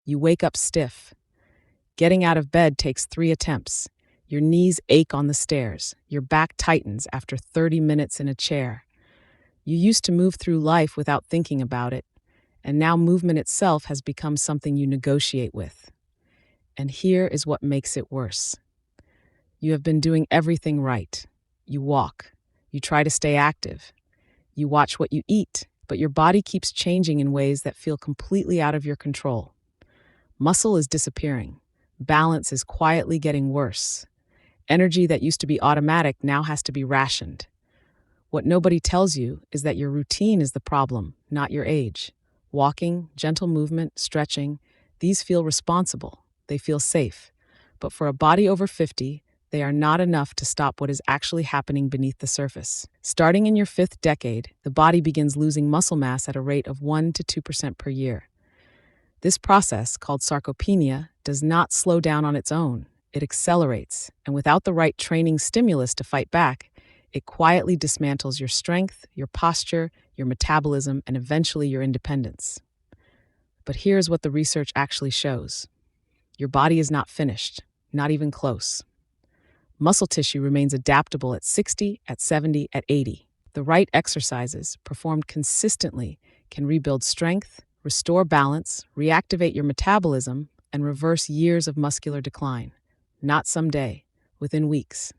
You wake up stiff. Getting out of bed takes 3 attempts. Your knees ache on the stairs. Your back tightens after 30 minutes in a chair. You used to move through life without thinking about it, and now movement itself has become something you negotiate with. And here is what makes it worse. You have been doing everything right. You walk. You try to stay active. You watch what you eat, but your body keeps changing in ways that feel completely out of your control. Muscle is disappearing. Balance is quietly getting worse. Energy that used to be automatic now has to be rationed. What nobody tells you is that your routine is the problem, not your age. Walking, gentle movement, stretching, these feel responsible. They feel safe. But for a body over 50, they are not enough to stop what is actually happening beneath the surface. Starting in your 5th decade, the body begins losing muscle mass at a rate of 1 to 2% per year. This process, called sarcopenia, does not slow down on its own. It accelerates, and without the right training stimulus to fight back, it quietly dismantles your strength, your posture, your metabolism, and eventually your independence. But here's what the research actually shows. Your body is not finished, not even close. Muscle tissue remains adaptable at 60, at 70, at 80. The right exercises, performed consistently, can rebuild strength, restore balance, reactivate your metabolism, and reverse years of muscular decline. Not someday, within weeks.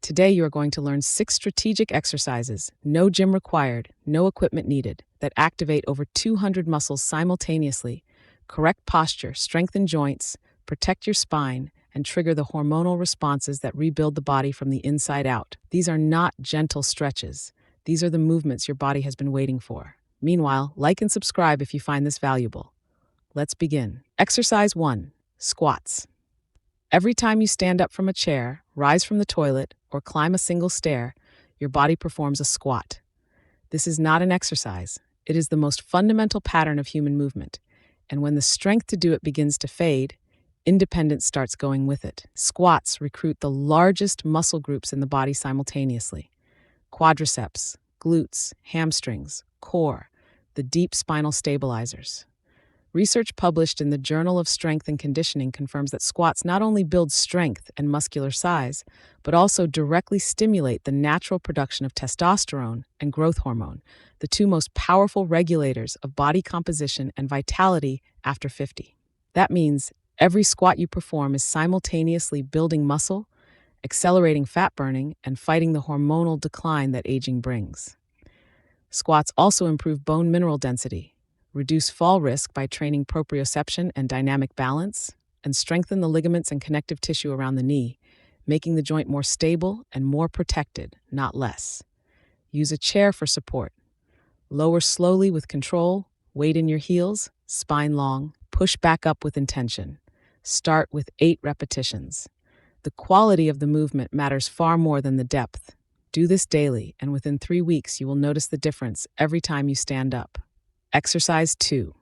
Today you are going to learn 6 strategic exercises, no gym required, no equipment needed, that activate over 200 muscles simultaneously, correct posture, strengthen joints, protect your spine, and trigger the hormonal responses that rebuild the body from the inside out. These are not gentle stretches. These are the movements your body has been waiting for. Meanwhile, like and subscribe if you find this valuable. Let's begin. Exercise 1. Squats. Every time you stand up from a chair, rise from the toilet, or climb a single stair, your body performs a squat. This is not an exercise. It is the most fundamental pattern of human movement. And when the strength to do it begins to fade, independence starts going with it. Squats recruit the largest muscle groups in the body simultaneously. Quadriceps, glutes, hamstrings, core, the deep spinal stabilizers. Research published in the Journal of Strength and Conditioning confirms that squats not only build strength and muscular size, but also directly stimulate the natural production of testosterone and growth hormone, the 2 most powerful regulators of body composition and vitality after 50. That means every squat you perform is simultaneously building muscle, accelerating fat burning, and fighting the hormonal decline that aging brings. Squats also improve bone mineral density, reduce fall risk by training proprioception and dynamic balance, and strengthen the ligaments and connective tissue around the knee, making the joint more stable and more protected, not less. Use a chair for support. Lower slowly with control, weight in your heels, spine long, push back up with intention. Start with 8 repetitions. The quality of the movement matters far more than the depth. Do this daily, and within 3 weeks you will notice the difference every time you stand up. Exercise 2.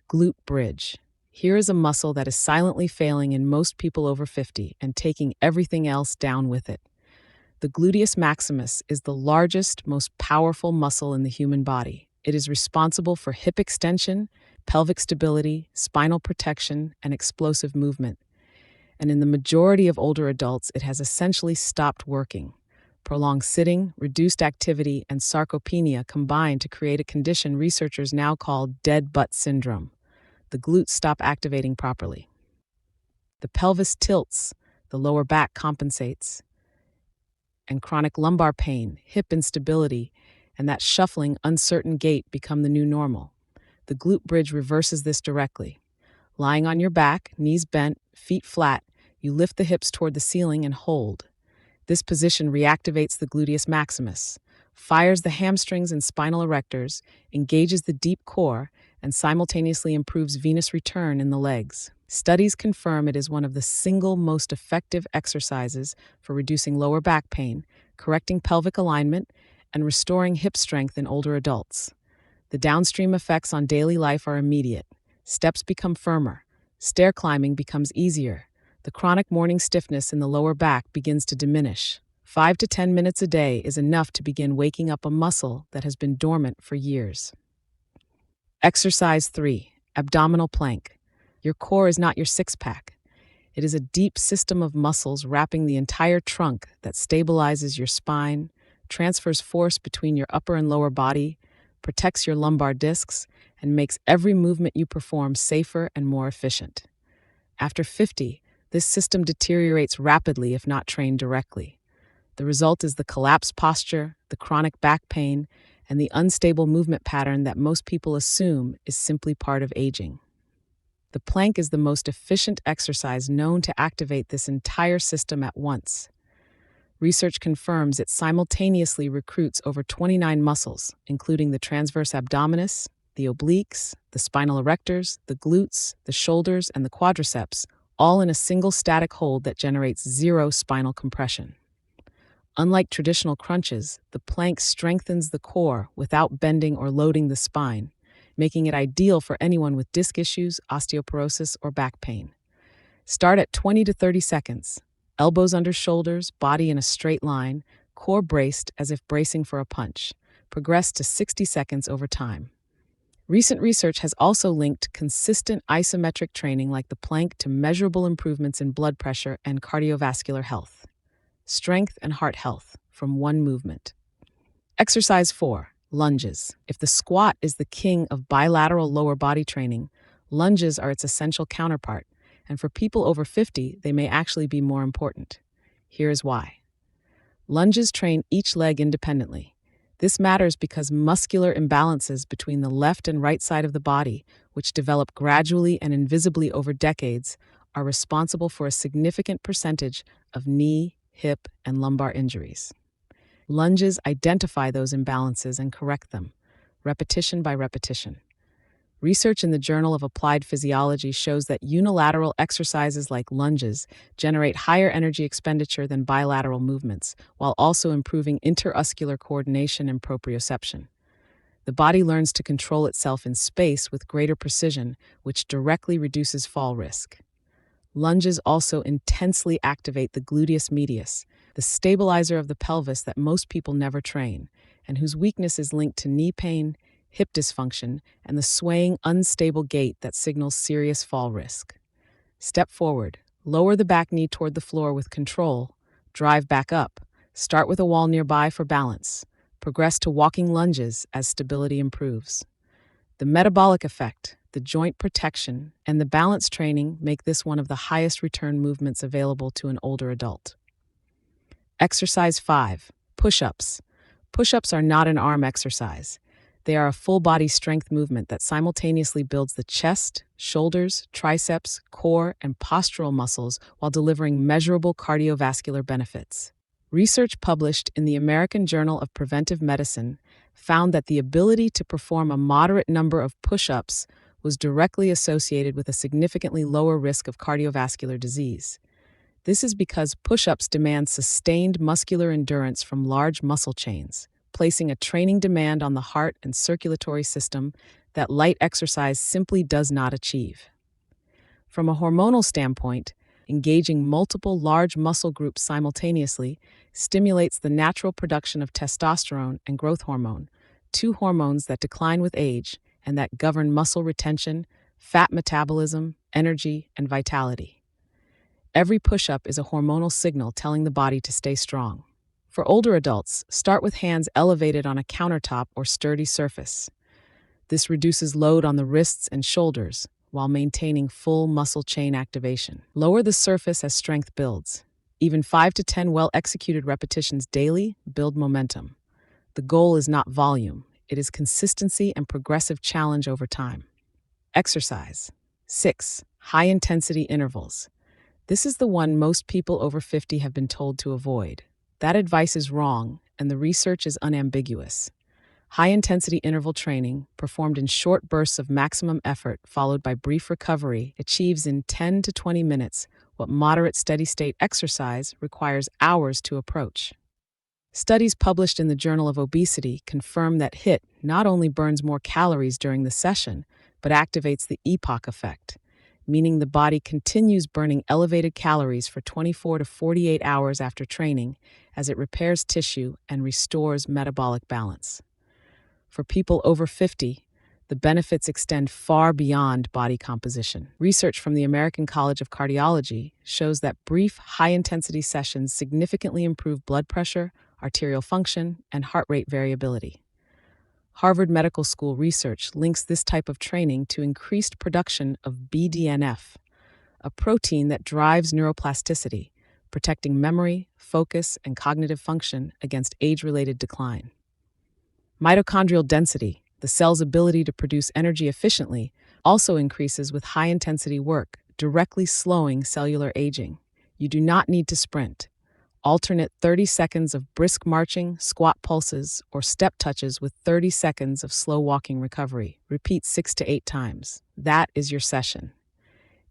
Glute bridge. Here is a muscle that is silently failing in most people over 50 and taking everything else down with it. The gluteus maximus is the largest, most powerful muscle in the human body. It is responsible for hip extension, pelvic stability, spinal protection, and explosive movement. And in the majority of older adults, it has essentially stopped working. Prolonged sitting, reduced activity, and sarcopenia combine to create a condition researchers now call dead butt syndrome. The glutes stop activating properly. The pelvis tilts, the lower back compensates, and chronic lumbar pain, hip instability, and that shuffling, uncertain gait become the new normal. The glute bridge reverses this directly. Lying on your back, knees bent, feet flat, you lift the hips toward the ceiling and hold. This position reactivates the gluteus maximus, fires the hamstrings and spinal erectors, engages the deep core, and simultaneously improves venous return in the legs. Studies confirm it is one of the single most effective exercises for reducing lower back pain, correcting pelvic alignment, and restoring hip strength in older adults. The downstream effects on daily life are immediate. Steps become firmer. Stair climbing becomes easier. The chronic morning stiffness in the lower back begins to diminish. 5 to 10 minutes a day is enough to begin waking up a muscle that has been dormant for years. Exercise 3. Abdominal plank. Your core is not your six-pack. It is a deep system of muscles wrapping the entire trunk that stabilizes your spine, transfers force between your upper and lower body, protects your lumbar discs, and makes every movement you perform safer and more efficient. After 50, this system deteriorates rapidly if not trained directly. The result is the collapsed posture, the chronic back pain, and the unstable movement pattern that most people assume is simply part of aging. The plank is the most efficient exercise known to activate this entire system at once. Research confirms it simultaneously recruits over 29 muscles, including the transverse abdominis, the obliques, the spinal erectors, the glutes, the shoulders, and the quadriceps, all in a single static hold that generates zero spinal compression. Unlike traditional crunches, the plank strengthens the core without bending or loading the spine, making it ideal for anyone with disc issues, osteoporosis, or back pain. Start at 20 to 30 seconds. Elbows under shoulders, body in a straight line, core braced as if bracing for a punch. Progress to 60 seconds over time. Recent research has also linked consistent isometric training like the plank to measurable improvements in blood pressure and cardiovascular health. Strength and heart health from one movement. Exercise 4. Lunges. If the squat is the king of bilateral lower body training, lunges are its essential counterpart, and for people over 50, they may actually be more important. Here is why. Lunges train each leg independently. This matters because muscular imbalances between the left and right side of the body, which develop gradually and invisibly over decades, are responsible for a significant percentage of knee, hip, and lumbar injuries. Lunges identify those imbalances and correct them, repetition by repetition. Research in the Journal of Applied Physiology shows that unilateral exercises like lunges generate higher energy expenditure than bilateral movements, while also improving intermuscular coordination and proprioception. The body learns to control itself in space with greater precision, which directly reduces fall risk. Lunges also intensely activate the gluteus medius, the stabilizer of the pelvis that most people never train, and whose weakness is linked to knee pain, hip dysfunction, and the swaying, unstable gait that signals serious fall risk. Step forward, lower the back knee toward the floor with control, drive back up, start with a wall nearby for balance, progress to walking lunges as stability improves. The metabolic effect, the joint protection, and the balance training make this one of the highest return movements available to an older adult. Exercise 5. Push-ups. Push-ups are not an arm exercise. They are a full-body strength movement that simultaneously builds the chest, shoulders, triceps, core, and postural muscles while delivering measurable cardiovascular benefits. Research published in the American Journal of Preventive Medicine found that the ability to perform a moderate number of push-ups was directly associated with a significantly lower risk of cardiovascular disease. This is because push-ups demand sustained muscular endurance from large muscle chains, placing a training demand on the heart and circulatory system that light exercise simply does not achieve. From a hormonal standpoint, engaging multiple large muscle groups simultaneously stimulates the natural production of testosterone and growth hormone, two hormones that decline with age and that govern muscle retention, fat metabolism, energy, and vitality. Every push-up is a hormonal signal telling the body to stay strong. For older adults, start with hands elevated on a countertop or sturdy surface. This reduces load on the wrists and shoulders while maintaining full muscle chain activation. Lower the surface as strength builds. Even 5 to 10 well-executed repetitions daily build momentum. The goal is not volume, it is consistency and progressive challenge over time. Exercise. 6. High-intensity intervals. This is the one most people over 50 have been told to avoid. That advice is wrong, and the research is unambiguous. High-intensity interval training, performed in short bursts of maximum effort followed by brief recovery, achieves in 10 to 20 minutes what moderate steady-state exercise requires hours to approach. Studies published in the Journal of Obesity confirm that HIIT not only burns more calories during the session, but activates the EPOC effect, meaning the body continues burning elevated calories for 24 to 48 hours after training as it repairs tissue and restores metabolic balance. For people over 50, the benefits extend far beyond body composition. Research from the American College of Cardiology shows that brief, high-intensity sessions significantly improve blood pressure, arterial function, and heart rate variability. Harvard Medical School research links this type of training to increased production of BDNF, a protein that drives neuroplasticity, protecting memory, focus, and cognitive function against age-related decline. Mitochondrial density, the cell's ability to produce energy efficiently, also increases with high-intensity work, directly slowing cellular aging. You do not need to sprint. Alternate 30 seconds of brisk marching, squat pulses, or step touches with 30 seconds of slow walking recovery. Repeat 6 to 8 times. That is your session.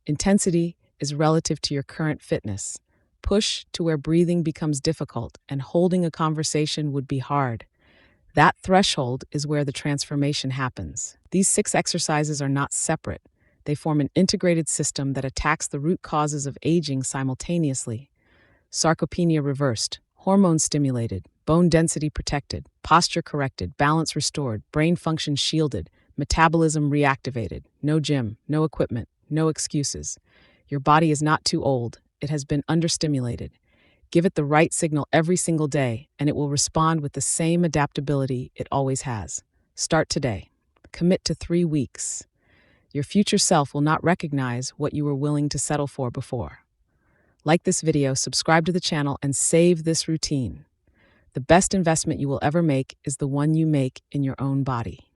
Intensity is relative to your current fitness. Push to where breathing becomes difficult and holding a conversation would be hard. That threshold is where the transformation happens. These 6 exercises are not separate. They form an integrated system that attacks the root causes of aging simultaneously. Sarcopenia reversed, hormones stimulated, bone density protected, posture corrected, balance restored, brain function shielded, metabolism reactivated. No gym, no equipment, no excuses. Your body is not too old. It has been understimulated. Give it the right signal every single day, and it will respond with the same adaptability it always has. Start today. Commit to 3 weeks. Your future self will not recognize what you were willing to settle for before. Like this video, subscribe to the channel, and save this routine. The best investment you will ever make is the one you make in your own body.